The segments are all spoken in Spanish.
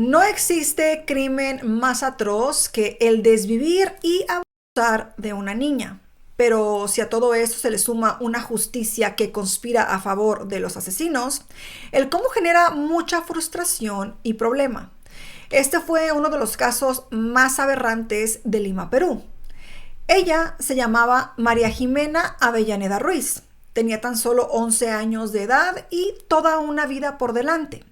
No existe crimen más atroz que el desvivir y abusar de una niña. Pero si a todo esto se le suma una justicia que conspira a favor de los asesinos, el cómo genera mucha frustración y problema. Este fue uno de los casos más aberrantes de Lima, Perú. Ella se llamaba María Jimena Avellaneda Ruiz. Tenía tan solo 11 años de edad y toda una vida por delante.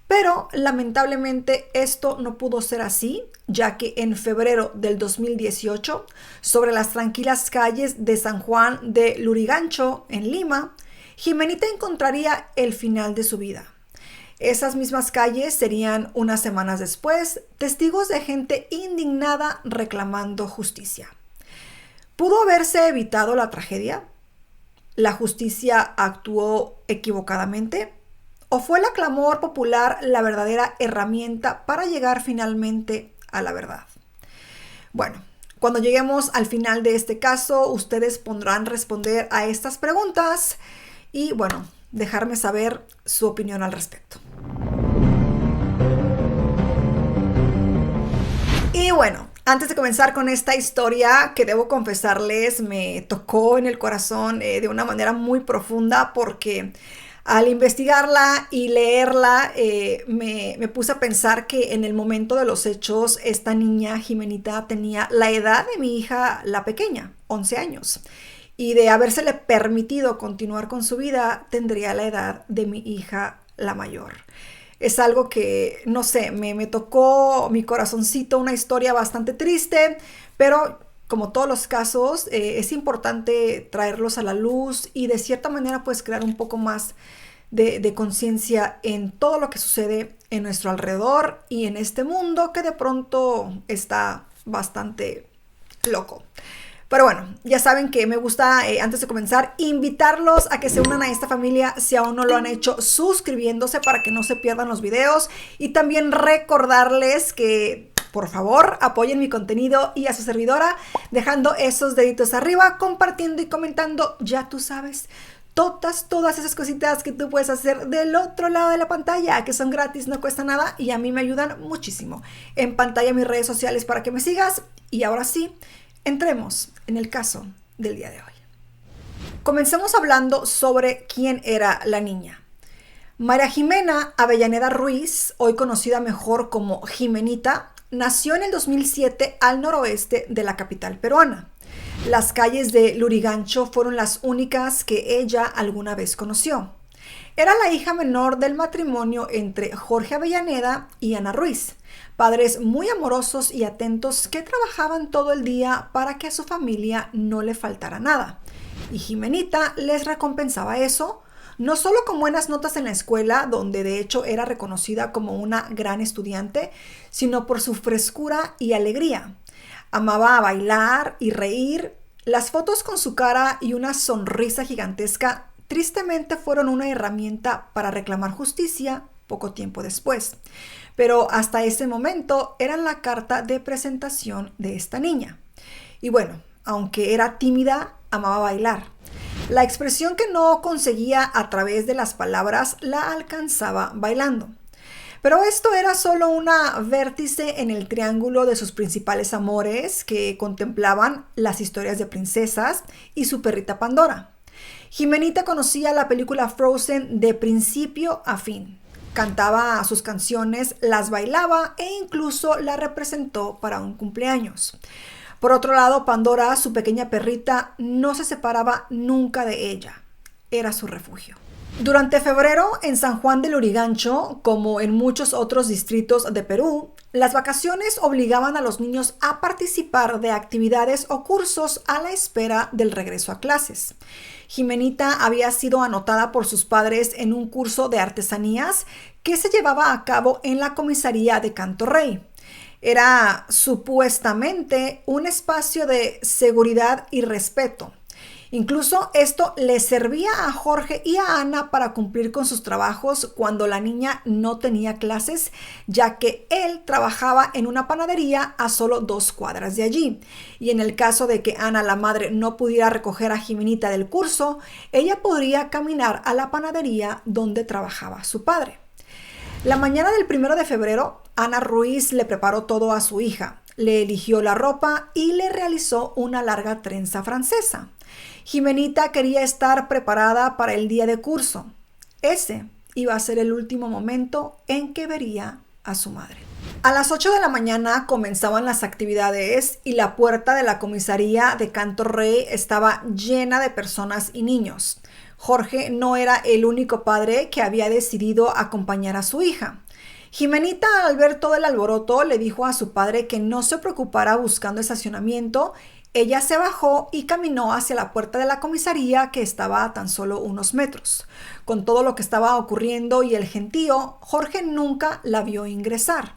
Pero lamentablemente esto no pudo ser así, ya que en febrero del 2018, sobre las tranquilas calles de San Juan de Lurigancho, en Lima, Jimenita encontraría el final de su vida. Esas mismas calles serían unas semanas después testigos de gente indignada reclamando justicia. ¿Pudo haberse evitado la tragedia? ¿La justicia actuó equivocadamente? ¿O fue el clamor popular la verdadera herramienta para llegar finalmente a la verdad? Bueno, cuando lleguemos al final de este caso, ustedes podrán responder a estas preguntas y, bueno, dejarme saber su opinión al respecto. Y bueno, antes de comenzar con esta historia, que debo confesarles, me tocó en el corazón de una manera muy profunda porque al investigarla y leerla, me puse a pensar que en el momento de los hechos, esta niña, Jimenita, tenía la edad de mi hija, la pequeña, 11 años. Y de habérsele permitido continuar con su vida, tendría la edad de mi hija, la mayor. Es algo que, no sé, me tocó mi corazoncito, una historia bastante triste, pero como todos los casos, es importante traerlos a la luz y de cierta manera pues crear un poco más de conciencia en todo lo que sucede en nuestro alrededor y en este mundo que de pronto está bastante loco. Pero bueno, ya saben que me gusta, antes de comenzar, invitarlos a que se unan a esta familia si aún no lo han hecho, suscribiéndose para que no se pierdan los videos y también recordarles que por favor apoyen mi contenido y a su servidora dejando esos deditos arriba, compartiendo y comentando, ya tú sabes, todas esas cositas que tú puedes hacer del otro lado de la pantalla, que son gratis, no cuesta nada y a mí me ayudan muchísimo. En pantalla mis redes sociales para que me sigas y ahora sí, entremos en el caso del día de hoy. Comencemos hablando sobre quién era la niña. María Jimena Avellaneda Ruiz, hoy conocida mejor como Jimenita, nació en el 2007 al noroeste de la capital peruana. Las calles de Lurigancho fueron las únicas que ella alguna vez conoció. Era la hija menor del matrimonio entre Jorge Avellaneda y Ana Ruiz, padres muy amorosos y atentos que trabajaban todo el día para que a su familia no le faltara nada. Y Jimenita les recompensaba eso, no solo con buenas notas en la escuela, donde de hecho era reconocida como una gran estudiante, sino por su frescura y alegría. Amaba bailar y reír. Las fotos con su cara y una sonrisa gigantesca tristemente fueron una herramienta para reclamar justicia poco tiempo después. Pero hasta ese momento eran la carta de presentación de esta niña. Y bueno, aunque era tímida, amaba bailar. La expresión que no conseguía a través de las palabras la alcanzaba bailando. Pero esto era solo una vértice en el triángulo de sus principales amores que contemplaban las historias de princesas y su perrita Pandora. Jimenita conocía la película Frozen de principio a fin. Cantaba sus canciones, las bailaba e incluso la representó para un cumpleaños. Por otro lado, Pandora, su pequeña perrita, no se separaba nunca de ella. Era su refugio. Durante febrero, en San Juan de Lurigancho, como en muchos otros distritos de Perú, las vacaciones obligaban a los niños a participar de actividades o cursos a la espera del regreso a clases. Jimenita había sido anotada por sus padres en un curso de artesanías que se llevaba a cabo en la comisaría de Canto Rey. Era supuestamente un espacio de seguridad y respeto. Incluso esto le servía a Jorge y a Ana para cumplir con sus trabajos cuando la niña no tenía clases, ya que él trabajaba en una panadería a solo 2 cuadras de allí. Y en el caso de que Ana, la madre, no pudiera recoger a Jimenita del curso, ella podría caminar a la panadería donde trabajaba su padre. La mañana del 1 de febrero, Ana Ruiz le preparó todo a su hija, le eligió la ropa y le realizó una larga trenza francesa. Jimenita quería estar preparada para el día de curso. Ese iba a ser el último momento en que vería a su madre. A las 8 de la mañana comenzaban las actividades y la puerta de la comisaría de Canto Rey estaba llena de personas y niños. Jorge no era el único padre que había decidido acompañar a su hija. Jimenita, al ver todo el alboroto, le dijo a su padre que no se preocupara buscando estacionamiento. Ella se bajó y caminó hacia la puerta de la comisaría, que estaba a tan solo unos metros. Con todo lo que estaba ocurriendo y el gentío, Jorge nunca la vio ingresar.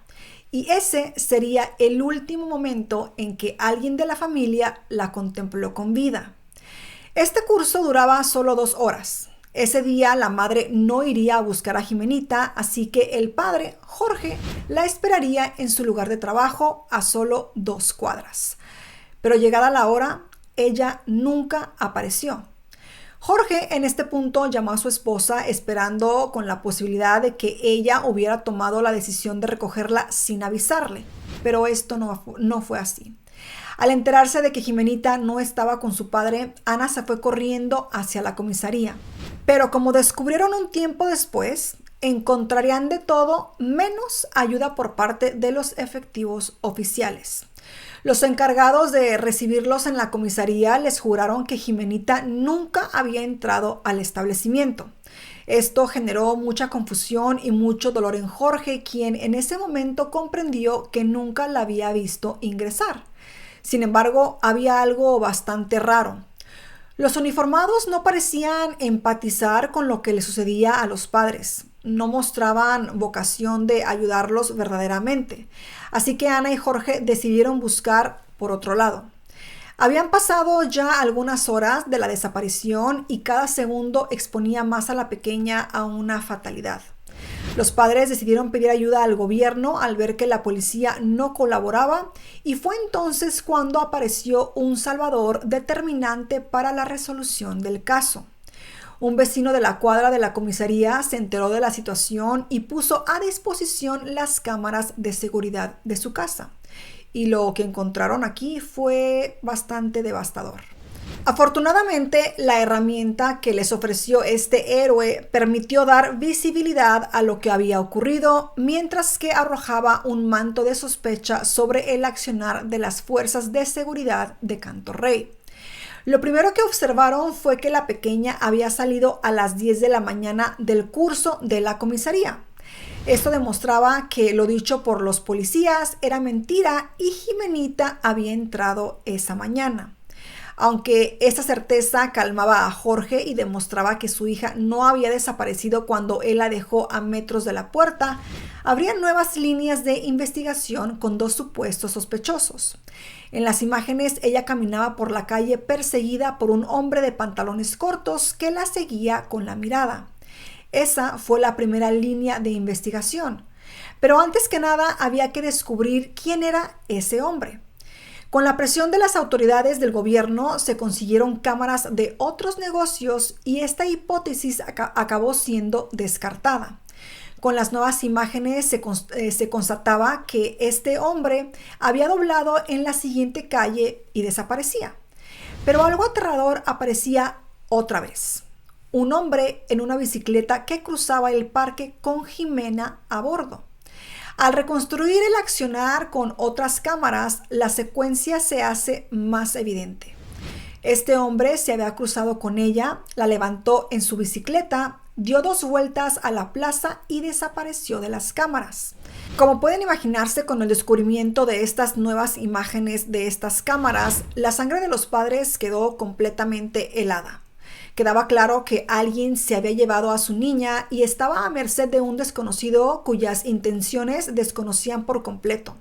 Y ese sería el último momento en que alguien de la familia la contempló con vida. Este curso duraba solo 2 horas. Ese día la madre no iría a buscar a Jimenita, así que el padre, Jorge, la esperaría en su lugar de trabajo a solo 2 cuadras. Pero llegada la hora, ella nunca apareció. Jorge en este punto llamó a su esposa esperando con la posibilidad de que ella hubiera tomado la decisión de recogerla sin avisarle, pero esto no fue así. Al enterarse de que Jimenita no estaba con su padre, Ana se fue corriendo hacia la comisaría. Pero como descubrieron un tiempo después, encontrarían de todo menos ayuda por parte de los efectivos oficiales. Los encargados de recibirlos en la comisaría les juraron que Jimenita nunca había entrado al establecimiento. Esto generó mucha confusión y mucho dolor en Jorge, quien en ese momento comprendió que nunca la había visto ingresar. Sin embargo, había algo bastante raro. Los uniformados no parecían empatizar con lo que le sucedía a los padres. No mostraban vocación de ayudarlos verdaderamente. Así que Ana y Jorge decidieron buscar por otro lado. Habían pasado ya algunas horas de la desaparición y cada segundo exponía más a la pequeña a una fatalidad. Los padres decidieron pedir ayuda al gobierno al ver que la policía no colaboraba, y fue entonces cuando apareció un salvador determinante para la resolución del caso. Un vecino de la cuadra de la comisaría se enteró de la situación y puso a disposición las cámaras de seguridad de su casa. Y lo que encontraron aquí fue bastante devastador. Afortunadamente, la herramienta que les ofreció este héroe permitió dar visibilidad a lo que había ocurrido, mientras que arrojaba un manto de sospecha sobre el accionar de las fuerzas de seguridad de Canto Rey. Lo primero que observaron fue que la pequeña había salido a las 10 de la mañana del curso de la comisaría. Esto demostraba que lo dicho por los policías era mentira y Jimenita había entrado esa mañana. Aunque esta certeza calmaba a Jorge y demostraba que su hija no había desaparecido cuando él la dejó a metros de la puerta, habría nuevas líneas de investigación con 2 supuestos sospechosos. En las imágenes, ella caminaba por la calle perseguida por un hombre de pantalones cortos que la seguía con la mirada. Esa fue la primera línea de investigación. Pero antes que nada, había que descubrir quién era ese hombre. Con la presión de las autoridades del gobierno se consiguieron cámaras de otros negocios y esta hipótesis acabó siendo descartada. Con las nuevas imágenes se constataba que este hombre había doblado en la siguiente calle y desaparecía. Pero algo aterrador aparecía otra vez. Un hombre en una bicicleta que cruzaba el parque con Jimena a bordo. Al reconstruir el accionar con otras cámaras, la secuencia se hace más evidente. Este hombre se había cruzado con ella, la levantó en su bicicleta, dio 2 vueltas a la plaza y desapareció de las cámaras. Como pueden imaginarse, con el descubrimiento de estas nuevas imágenes de estas cámaras, la sangre de los padres quedó completamente helada. Quedaba claro que alguien se había llevado a su niña y estaba a merced de un desconocido cuyas intenciones desconocían por completo.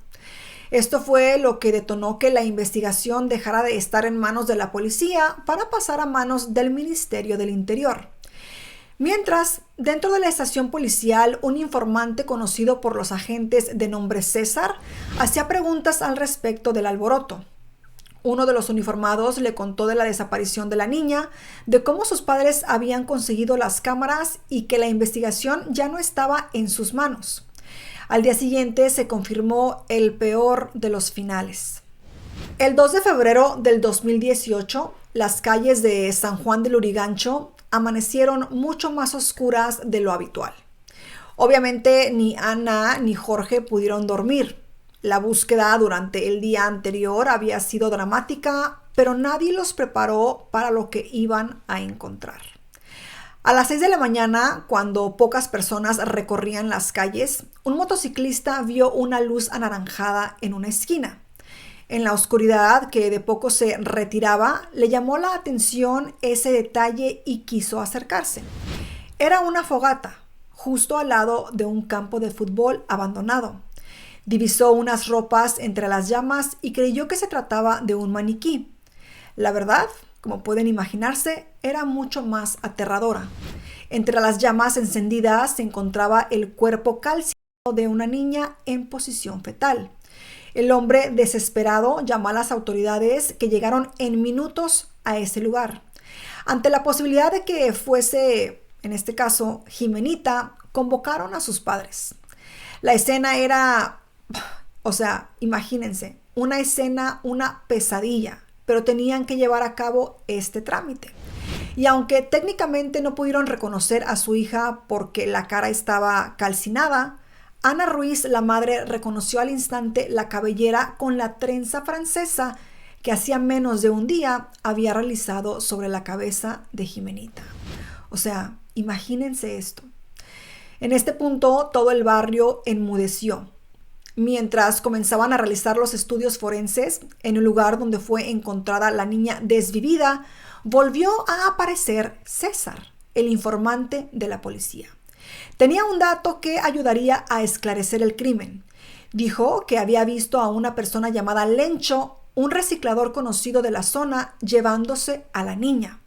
Esto fue lo que detonó que la investigación dejara de estar en manos de la policía para pasar a manos del Ministerio del Interior. Mientras, dentro de la estación policial, un informante conocido por los agentes de nombre César hacía preguntas al respecto del alboroto. Uno de los uniformados le contó de la desaparición de la niña, de cómo sus padres habían conseguido las cámaras y que la investigación ya no estaba en sus manos. Al día siguiente se confirmó el peor de los finales. El 2 de febrero del 2018, las calles de San Juan del Lurigancho amanecieron mucho más oscuras de lo habitual. Obviamente ni Ana ni Jorge pudieron dormir. La búsqueda durante el día anterior había sido dramática, pero nadie los preparó para lo que iban a encontrar. A las 6 de la mañana, cuando pocas personas recorrían las calles, un motociclista vio una luz anaranjada en una esquina. En la oscuridad que de poco se retiraba, le llamó la atención ese detalle y quiso acercarse. Era una fogata, justo al lado de un campo de fútbol abandonado. Divisó unas ropas entre las llamas y creyó que se trataba de un maniquí. La verdad, como pueden imaginarse, era mucho más aterradora. Entre las llamas encendidas se encontraba el cuerpo calcinado de una niña en posición fetal. El hombre, desesperado, llamó a las autoridades que llegaron en minutos a ese lugar. Ante la posibilidad de que fuese, en este caso, Jimenita, convocaron a sus padres. La escena era, imagínense, una escena, una pesadilla, pero tenían que llevar a cabo este trámite. Y aunque técnicamente no pudieron reconocer a su hija porque la cara estaba calcinada, Ana Ruiz, la madre, reconoció al instante la cabellera con la trenza francesa que hacía menos de un día había realizado sobre la cabeza de Jimenita. Imagínense esto. En este punto, todo el barrio enmudeció. Mientras comenzaban a realizar los estudios forenses, en el lugar donde fue encontrada la niña desvivida, volvió a aparecer César, el informante de la policía. Tenía un dato que ayudaría a esclarecer el crimen. Dijo que había visto a una persona llamada Lencho, un reciclador conocido de la zona, llevándose a la niña.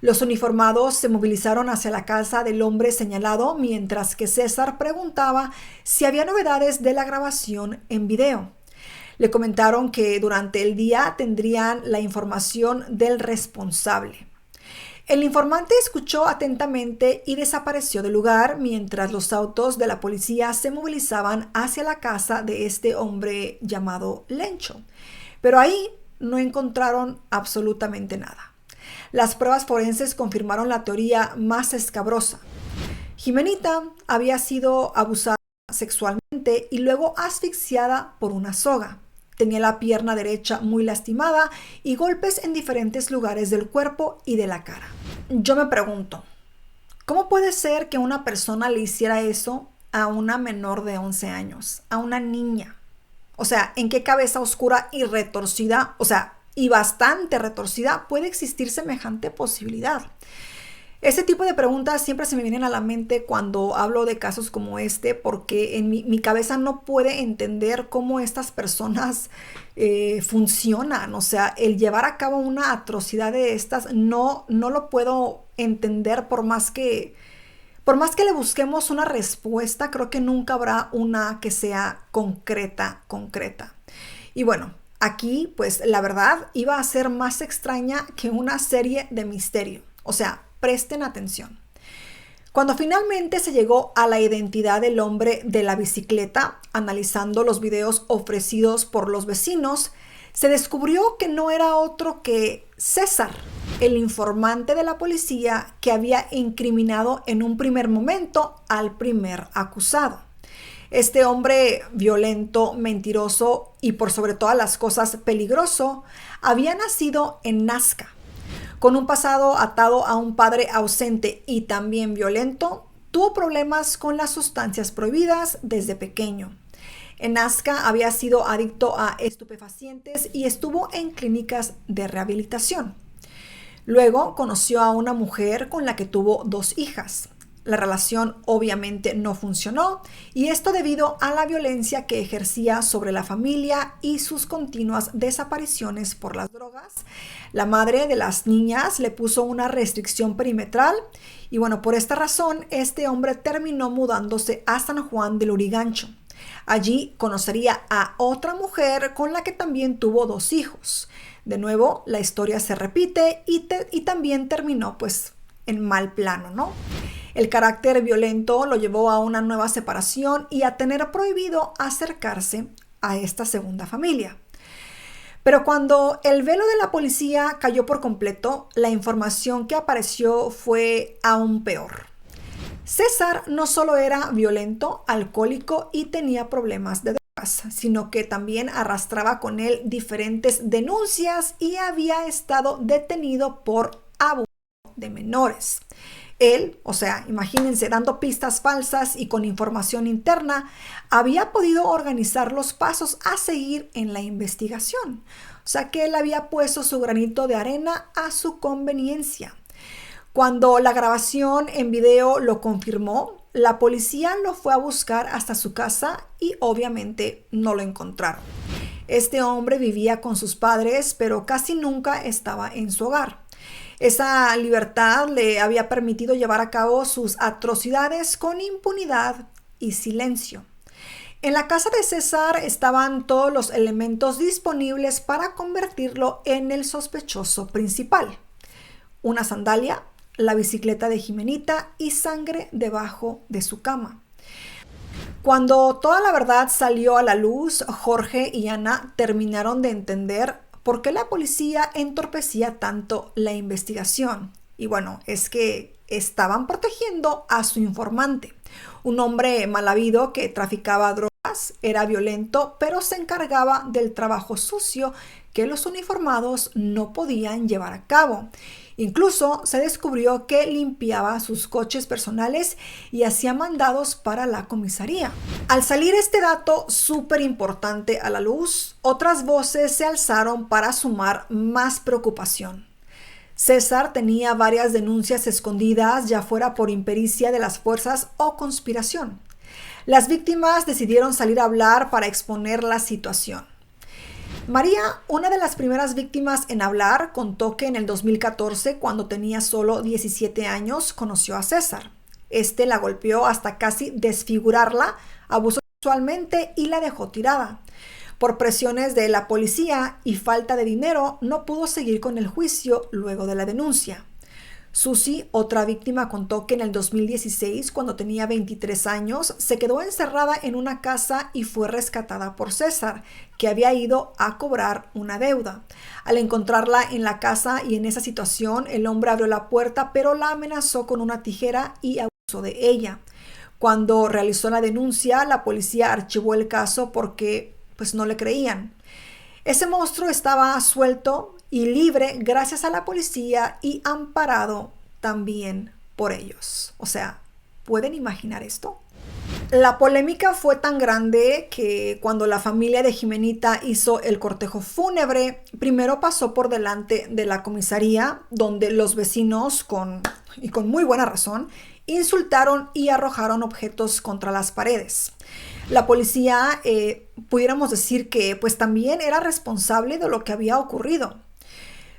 Los uniformados se movilizaron hacia la casa del hombre señalado, mientras que César preguntaba si había novedades de la grabación en video. Le comentaron que durante el día tendrían la información del responsable. El informante escuchó atentamente y desapareció del lugar mientras los autos de la policía se movilizaban hacia la casa de este hombre llamado Lencho. Pero ahí no encontraron absolutamente nada. Las pruebas forenses confirmaron la teoría más escabrosa. Jimenita había sido abusada sexualmente y luego asfixiada por una soga. Tenía la pierna derecha muy lastimada y golpes en diferentes lugares del cuerpo y de la cara. Yo me pregunto, ¿cómo puede ser que una persona le hiciera eso a una menor de 11 años, a una niña? ¿En qué cabeza oscura y retorcida, y bastante retorcida, puede existir semejante posibilidad? Ese tipo de preguntas siempre se me vienen a la mente cuando hablo de casos como este, porque en mi cabeza no puede entender cómo estas personas funcionan. El llevar a cabo una atrocidad de estas no lo puedo entender por más que le busquemos una respuesta, creo que nunca habrá una que sea concreta. Y bueno, aquí pues la verdad iba a ser más extraña que una serie de misterio. Presten atención. Cuando finalmente se llegó a la identidad del hombre de la bicicleta, analizando los videos ofrecidos por los vecinos, se descubrió que no era otro que César, el informante de la policía que había incriminado en un primer momento al primer acusado. Este hombre violento, mentiroso y por sobre todas las cosas peligroso, había nacido en Nazca. Con un pasado atado a un padre ausente y también violento, tuvo problemas con las sustancias prohibidas desde pequeño. En Nazca había sido adicto a estupefacientes y estuvo en clínicas de rehabilitación. Luego conoció a una mujer con la que tuvo 2 hijas. La relación obviamente no funcionó y esto debido a la violencia que ejercía sobre la familia y sus continuas desapariciones por las drogas. La madre de las niñas le puso una restricción perimetral y bueno, por esta razón este hombre terminó mudándose a San Juan del Lurigancho. Allí conocería a otra mujer con la que también tuvo 2 hijos. De nuevo, la historia se repite y también terminó pues en mal plano, ¿no? El carácter violento lo llevó a una nueva separación y a tener prohibido acercarse a esta segunda familia. Pero cuando el velo de la policía cayó por completo, la información que apareció fue aún peor. César no solo era violento, alcohólico y tenía problemas de drogas, sino que también arrastraba con él diferentes denuncias y había estado detenido por abuso de menores. Él, o sea, imagínense, dando pistas falsas y con información interna, había podido organizar los pasos a seguir en la investigación. O sea que él había puesto su granito de arena a su conveniencia. Cuando la grabación en video lo confirmó, la policía lo fue a buscar hasta su casa y obviamente no lo encontraron. Este hombre vivía con sus padres, pero casi nunca estaba en su hogar. Esa libertad le había permitido llevar a cabo sus atrocidades con impunidad y silencio. En la casa de César estaban todos los elementos disponibles para convertirlo en el sospechoso principal. Una sandalia, la bicicleta de Jimenita y sangre debajo de su cama. Cuando toda la verdad salió a la luz, Jorge y Ana terminaron de entender por qué la policía entorpecía tanto la investigación. Y bueno, es que estaban protegiendo a su informante, un hombre mal habido que traficaba drogas, era violento, pero se encargaba del trabajo sucio que los uniformados no podían llevar a cabo. Incluso se descubrió que limpiaba sus coches personales y hacía mandados para la comisaría. Al salir este dato súper importante a la luz, otras voces se alzaron para sumar más preocupación. César tenía varias denuncias escondidas, ya fuera por impericia de las fuerzas o conspiración. Las víctimas decidieron salir a hablar para exponer la situación. María, una de las primeras víctimas en hablar, contó que en el 2014, cuando tenía solo 17 años, conoció a César. Este la golpeó hasta casi desfigurarla, abusó sexualmente y la dejó tirada. Por presiones de la policía y falta de dinero, no pudo seguir con el juicio luego de la denuncia. Susi, otra víctima, contó que en el 2016, cuando tenía 23 años, se quedó encerrada en una casa y fue rescatada por César, que había ido a cobrar una deuda. Al encontrarla en la casa y en esa situación, el hombre abrió la puerta, pero la amenazó con una tijera y abusó de ella. Cuando realizó la denuncia, la policía archivó el caso porque pues no le creían. Ese monstruo estaba suelto y libre gracias a la policía y amparado también por ellos. O sea, ¿pueden imaginar esto? La polémica fue tan grande que cuando la familia de Jimenita hizo el cortejo fúnebre, primero pasó por delante de la comisaría, donde los vecinos, con muy buena razón, insultaron y arrojaron objetos contra las paredes. La policía, pudiéramos decir que pues también era responsable de lo que había ocurrido.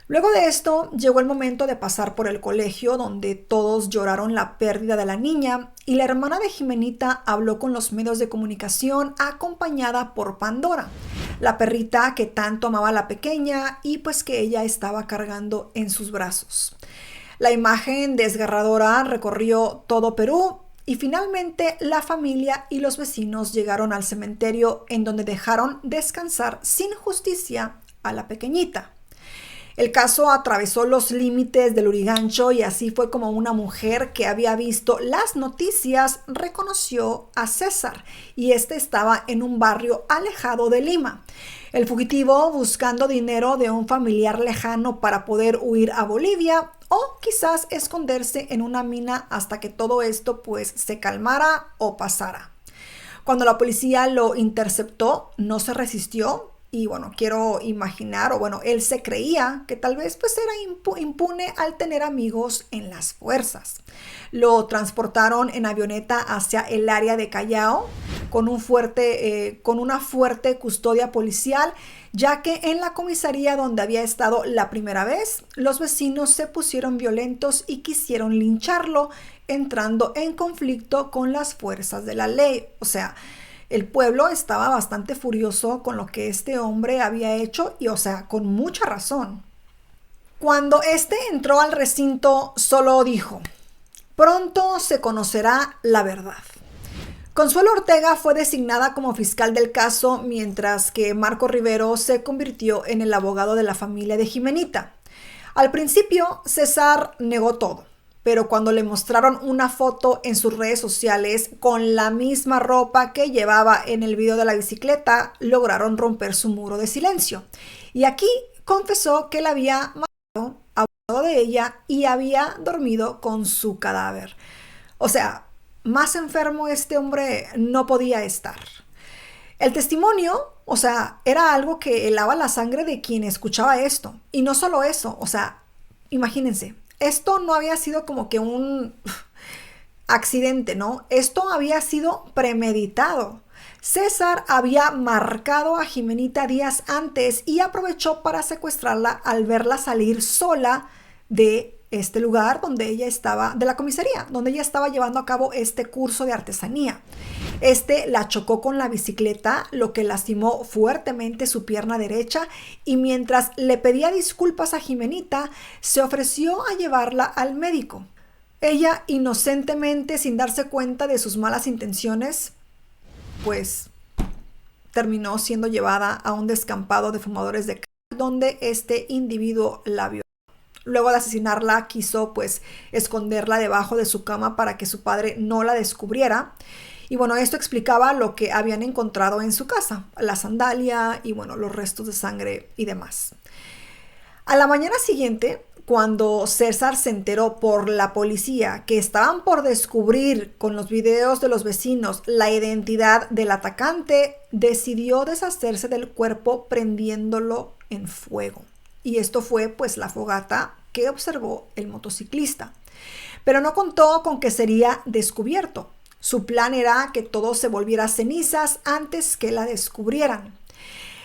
Luego de esto, llegó el momento de pasar por el colegio, donde todos lloraron la pérdida de la niña, y la hermana de Jimenita habló con los medios de comunicación acompañada por Pandora, la perrita que tanto amaba a la pequeña y pues que ella estaba cargando en sus brazos. La imagen desgarradora recorrió todo Perú y finalmente la familia y los vecinos llegaron al cementerio, en donde dejaron descansar sin justicia a la pequeñita. El caso atravesó los límites del Lurigancho y así fue como una mujer que había visto las noticias reconoció a César, y este estaba en un barrio alejado de Lima. El fugitivo, buscando dinero de un familiar lejano para poder huir a Bolivia o quizás esconderse en una mina hasta que todo esto pues se calmara o pasara. Cuando la policía lo interceptó, no se resistió. Y bueno, quiero imaginar, o bueno, él se creía que tal vez pues era impune al tener amigos en las fuerzas. Lo transportaron en avioneta hacia el área de Callao con una fuerte custodia policial, ya que en la comisaría donde había estado la primera vez, los vecinos se pusieron violentos y quisieron lincharlo, entrando en conflicto con las fuerzas de la ley. O sea, El pueblo estaba bastante furioso con lo que este hombre había hecho y, o sea, con mucha razón. Cuando este entró al recinto, solo dijo: pronto se conocerá la verdad. Consuelo Ortega fue designada como fiscal del caso, mientras que Marco Rivero se convirtió en el abogado de la familia de Ximenita. Al principio, César negó todo, pero cuando le mostraron una foto en sus redes sociales con la misma ropa que llevaba en el video de la bicicleta, lograron romper su muro de silencio. Y aquí confesó que la había matado, abusado de ella y había dormido con su cadáver. O sea, más enfermo este hombre no podía estar. El testimonio, o sea, era algo que helaba la sangre de quien escuchaba esto. Y no solo eso, o sea, imagínense, esto no había sido como que un accidente, ¿no? Esto había sido premeditado. César había marcado a Ximenita días antes y aprovechó para secuestrarla al verla salir sola de este lugar donde ella estaba, de la comisaría, donde ella estaba llevando a cabo este curso de artesanía. Este la chocó con la bicicleta, lo que lastimó fuertemente su pierna derecha, y mientras le pedía disculpas a Ximenita, se ofreció a llevarla al médico. Ella, inocentemente, sin darse cuenta de sus malas intenciones, pues terminó siendo llevada a un descampado de fumadores de crack, donde este individuo la vio. Luego de asesinarla, quiso pues esconderla debajo de su cama para que su padre no la descubriera. Y bueno, esto explicaba lo que habían encontrado en su casa, la sandalia y bueno, los restos de sangre y demás. A la mañana siguiente, cuando César se enteró por la policía que estaban por descubrir con los videos de los vecinos la identidad del atacante, decidió deshacerse del cuerpo prendiéndolo en fuego. Y esto fue pues la fogata que observó el motociclista. Pero no contó con que sería descubierto. Su plan era que todo se volviera cenizas antes que la descubrieran.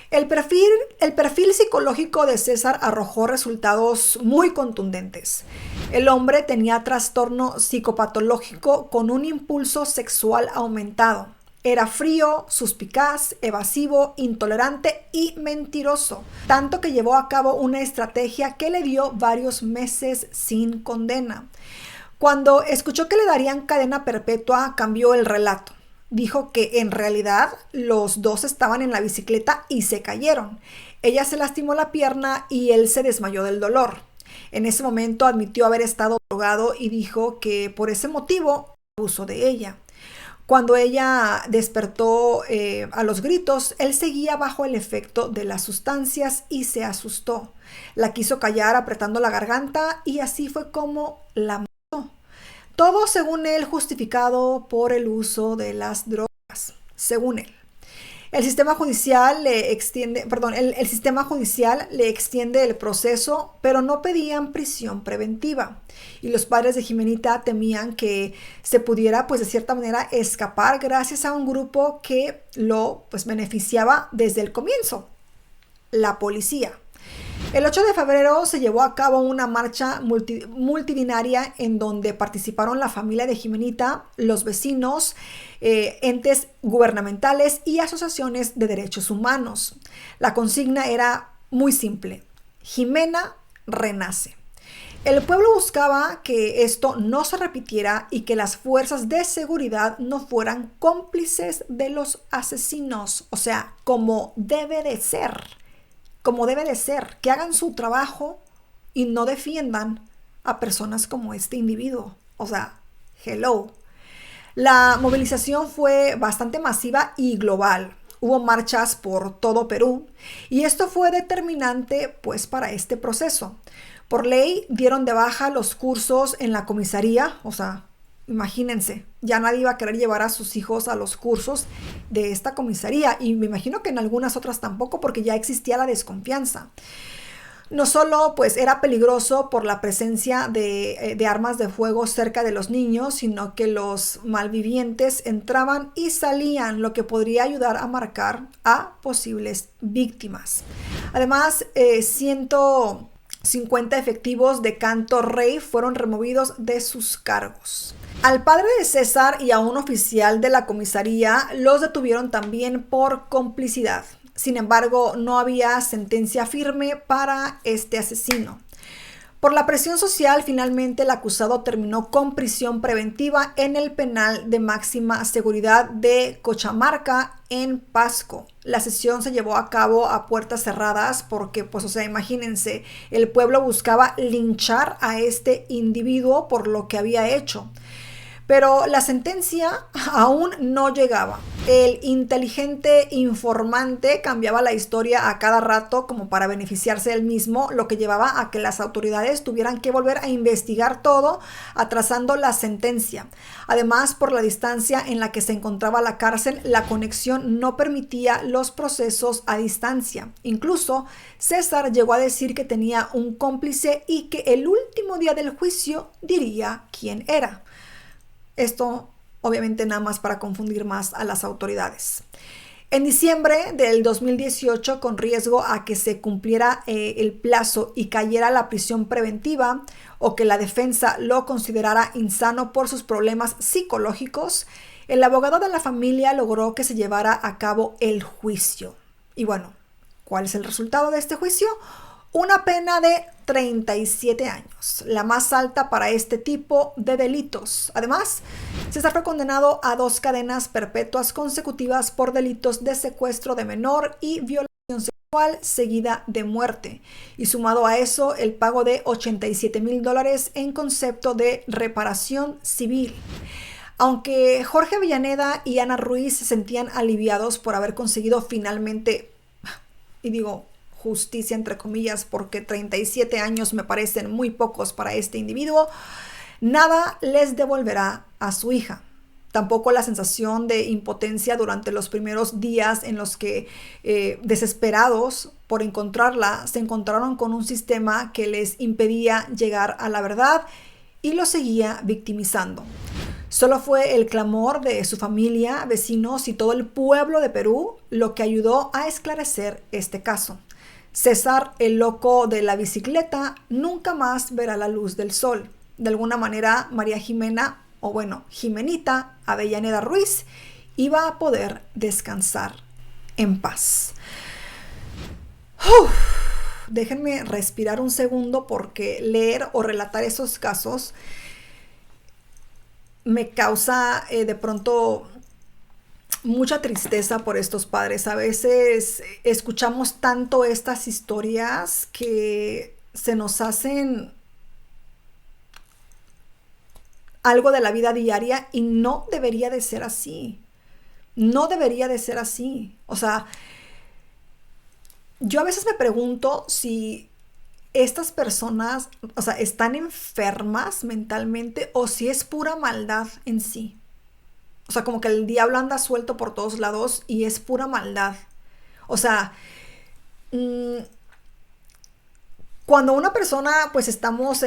El perfil psicológico de César arrojó resultados muy contundentes. El hombre tenía trastorno psicopatológico con un impulso sexual aumentado. Era frío, suspicaz, evasivo, intolerante y mentiroso, tanto que llevó a cabo una estrategia que le dio varios meses sin condena. Cuando escuchó que le darían cadena perpetua, cambió el relato. Dijo que en realidad los dos estaban en la bicicleta y se cayeron. Ella se lastimó la pierna y él se desmayó del dolor. En ese momento admitió haber estado drogado y dijo que por ese motivo abusó de ella. Cuando ella despertó a los gritos, él seguía bajo el efecto de las sustancias y se asustó. La quiso callar apretando la garganta y así fue como la mató. Todo, según él, justificado por el uso de las drogas, según él. El sistema judicial le extiende el proceso, pero no pedían prisión preventiva. Y los padres de Ximenita temían que se pudiera, pues de cierta manera, escapar gracias a un grupo que lo beneficiaba desde el comienzo, la policía. El 8 de febrero se llevó a cabo una marcha multitudinaria en donde participaron la familia de Ximenita, los vecinos, entes gubernamentales y asociaciones de derechos humanos. La consigna era muy simple: Ximena renace. El pueblo buscaba que esto no se repitiera y que las fuerzas de seguridad no fueran cómplices de los asesinos, o sea, como debe de ser. Como debe de ser, que hagan su trabajo y no defiendan a personas como este individuo. O sea, hello. La movilización fue bastante masiva y global. Hubo marchas por todo Perú y esto fue determinante pues para este proceso. Por ley dieron de baja los cursos en la comisaría, o sea, imagínense, ya nadie iba a querer llevar a sus hijos a los cursos de esta comisaría y me imagino que en algunas otras tampoco porque ya existía la desconfianza. No solo pues era peligroso por la presencia de armas de fuego cerca de los niños, sino que los malvivientes entraban y salían, lo que podría ayudar a marcar a posibles víctimas. Además, 150 efectivos de Canto Rey fueron removidos de sus cargos. Al padre de César y a un oficial de la comisaría los detuvieron también por complicidad. Sin embargo, no había sentencia firme para este asesino. Por la presión social, finalmente el acusado terminó con prisión preventiva en el penal de máxima seguridad de Cochamarca en Pasco. La sesión se llevó a cabo a puertas cerradas porque, pues, o sea, imagínense, el pueblo buscaba linchar a este individuo por lo que había hecho. Pero la sentencia aún no llegaba. El inteligente informante cambiaba la historia a cada rato como para beneficiarse él mismo, lo que llevaba a que las autoridades tuvieran que volver a investigar todo, atrasando la sentencia. Además, por la distancia en la que se encontraba la cárcel, la conexión no permitía los procesos a distancia. Incluso, César llegó a decir que tenía un cómplice y que el último día del juicio diría quién era. Esto obviamente nada más para confundir más a las autoridades. En diciembre del 2018, con riesgo a que se cumpliera el plazo y cayera la prisión preventiva o que la defensa lo considerara insano por sus problemas psicológicos, el abogado de la familia logró que se llevara a cabo el juicio. Y bueno, ¿cuál es el resultado de este juicio? Una pena de 37 años, la más alta para este tipo de delitos. Además, César fue condenado a 2 cadenas perpetuas consecutivas por delitos de secuestro de menor y violación sexual seguida de muerte. Y sumado a eso, el pago de $87,000 en concepto de reparación civil. Aunque Jorge Avellaneda y Ana Ruiz se sentían aliviados por haber conseguido finalmente, y digo, justicia entre comillas, porque 37 años me parecen muy pocos para este individuo, nada les devolverá a su hija. Tampoco la sensación de impotencia durante los primeros días en los que, desesperados por encontrarla, se encontraron con un sistema que les impedía llegar a la verdad y los seguía victimizando. Solo fue el clamor de su familia, vecinos y todo el pueblo de Perú lo que ayudó a esclarecer este caso. César, el loco de la bicicleta, nunca más verá la luz del sol. De alguna manera, María Jimena, o bueno, Jimenita Avellaneda Ruiz, iba a poder descansar en paz. Déjenme respirar un segundo porque leer o relatar esos casos me causa de pronto mucha tristeza por estos padres. A veces escuchamos tanto estas historias que se nos hacen algo de la vida diaria y no debería de ser así. No debería de ser así. O sea, yo a veces me pregunto si estas personas, o sea, están enfermas mentalmente o si es pura maldad en sí. O sea, como que el diablo anda suelto por todos lados y es pura maldad. O sea, cuando una persona, pues estamos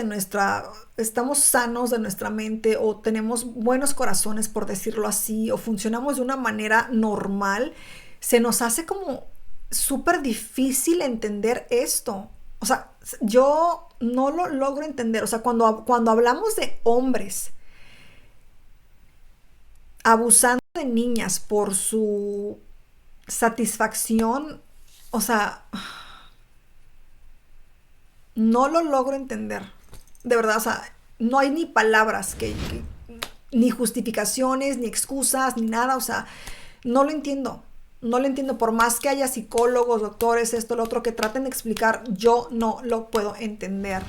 sanos de nuestra mente o tenemos buenos corazones, por decirlo así, o funcionamos de una manera normal, se nos hace como súper difícil entender esto. O sea, yo no lo logro entender. O sea, cuando hablamos de hombres abusando de niñas por su satisfacción, o sea, no lo logro entender. De verdad, o sea, no hay ni palabras ni justificaciones, ni excusas, ni nada. O sea, no lo entiendo. No lo entiendo. Por más que haya psicólogos, doctores, esto, lo otro, que traten de explicar, yo no lo puedo entender.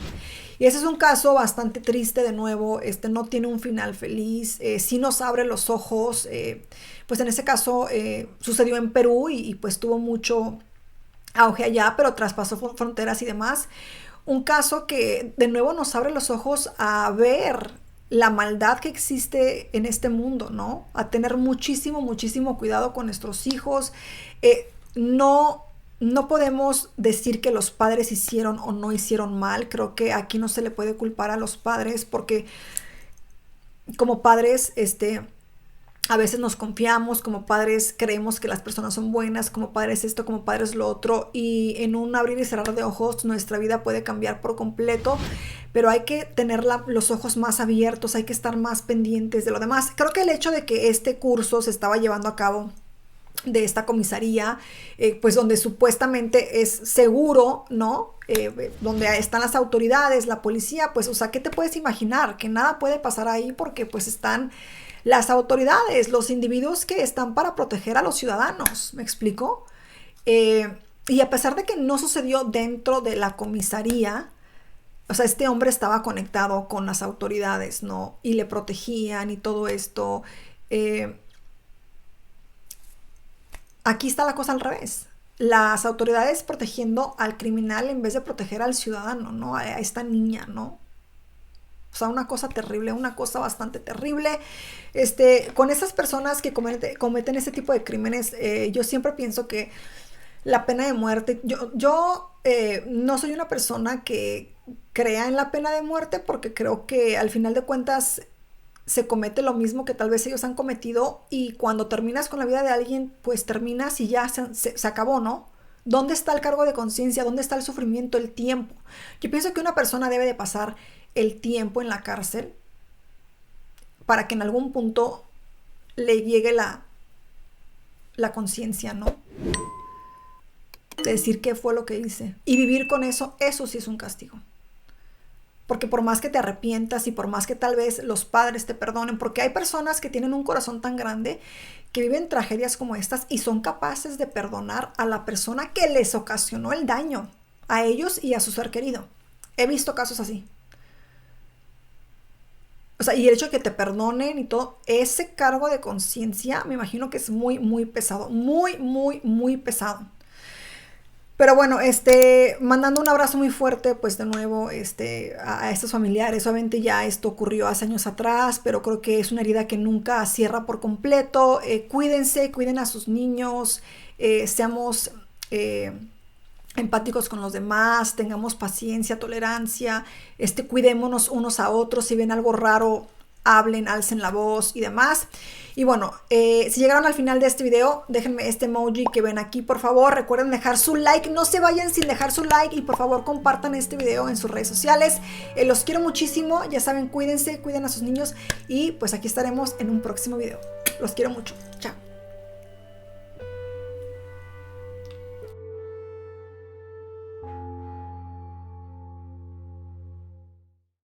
Y ese es un caso bastante triste, de nuevo, no tiene un final feliz, sí nos abre los ojos, pues en ese caso sucedió en Perú y pues tuvo mucho auge allá, pero traspasó fronteras y demás. Un caso que de nuevo nos abre los ojos a ver la maldad que existe en este mundo, ¿no? A tener muchísimo, muchísimo cuidado con nuestros hijos. No podemos decir que los padres hicieron o no hicieron mal. Creo que aquí no se le puede culpar a los padres porque como padres, A veces nos confiamos como padres, creemos que las personas son buenas, como padres esto, como padres lo otro, y en un abrir y cerrar de ojos nuestra vida puede cambiar por completo, pero hay que tener los ojos más abiertos, hay que estar más pendientes de lo demás. Creo que el hecho de que este curso se estaba llevando a cabo de esta comisaría, pues donde supuestamente es seguro, ¿no? Donde están las autoridades, la policía, pues, o sea, ¿qué te puedes imaginar? Que nada puede pasar ahí porque pues están las autoridades, los individuos que están para proteger a los ciudadanos, ¿me explico? Y a pesar de que no sucedió dentro de la comisaría, o sea, este hombre estaba conectado con las autoridades, ¿no? Y le protegían y todo esto. Aquí está la cosa al revés. Las autoridades protegiendo al criminal en vez de proteger al ciudadano, ¿no? A esta niña, ¿no? O sea, una cosa terrible, una cosa bastante terrible. Con esas personas que cometen este tipo de crímenes, yo siempre pienso que la pena de muerte, yo no soy una persona que crea en la pena de muerte porque creo que al final de cuentas se comete lo mismo que tal vez ellos han cometido y cuando terminas con la vida de alguien, pues terminas y ya se acabó, ¿no? ¿Dónde está el cargo de conciencia? ¿Dónde está el sufrimiento, el tiempo? Yo pienso que una persona debe de pasar el tiempo en la cárcel para que en algún punto le llegue la conciencia, ¿no? De decir qué fue lo que hice. Y vivir con eso, eso sí es un castigo. Porque por más que te arrepientas y por más que tal vez los padres te perdonen, porque hay personas que tienen un corazón tan grande que viven tragedias como estas y son capaces de perdonar a la persona que les ocasionó el daño, a ellos y a su ser querido. He visto casos así. O sea, y el hecho de que te perdonen y todo, ese cargo de conciencia me imagino que es muy, muy pesado. Muy, muy, muy pesado. Pero bueno, mandando un abrazo muy fuerte, pues de nuevo, a estos familiares. Obviamente ya esto ocurrió hace años atrás, pero creo que es una herida que nunca cierra por completo. Cuídense, cuiden a sus niños, seamos empáticos con los demás, tengamos paciencia, tolerancia, cuidémonos unos a otros. Si ven algo raro, hablen, alcen la voz y demás. Y bueno, si llegaron al final de este video, déjenme este emoji que ven aquí, por favor. Recuerden dejar su like, no se vayan sin dejar su like y por favor compartan este video en sus redes sociales. Los quiero muchísimo, ya saben, cuídense, cuiden a sus niños y pues aquí estaremos en un próximo video. Los quiero mucho, chao.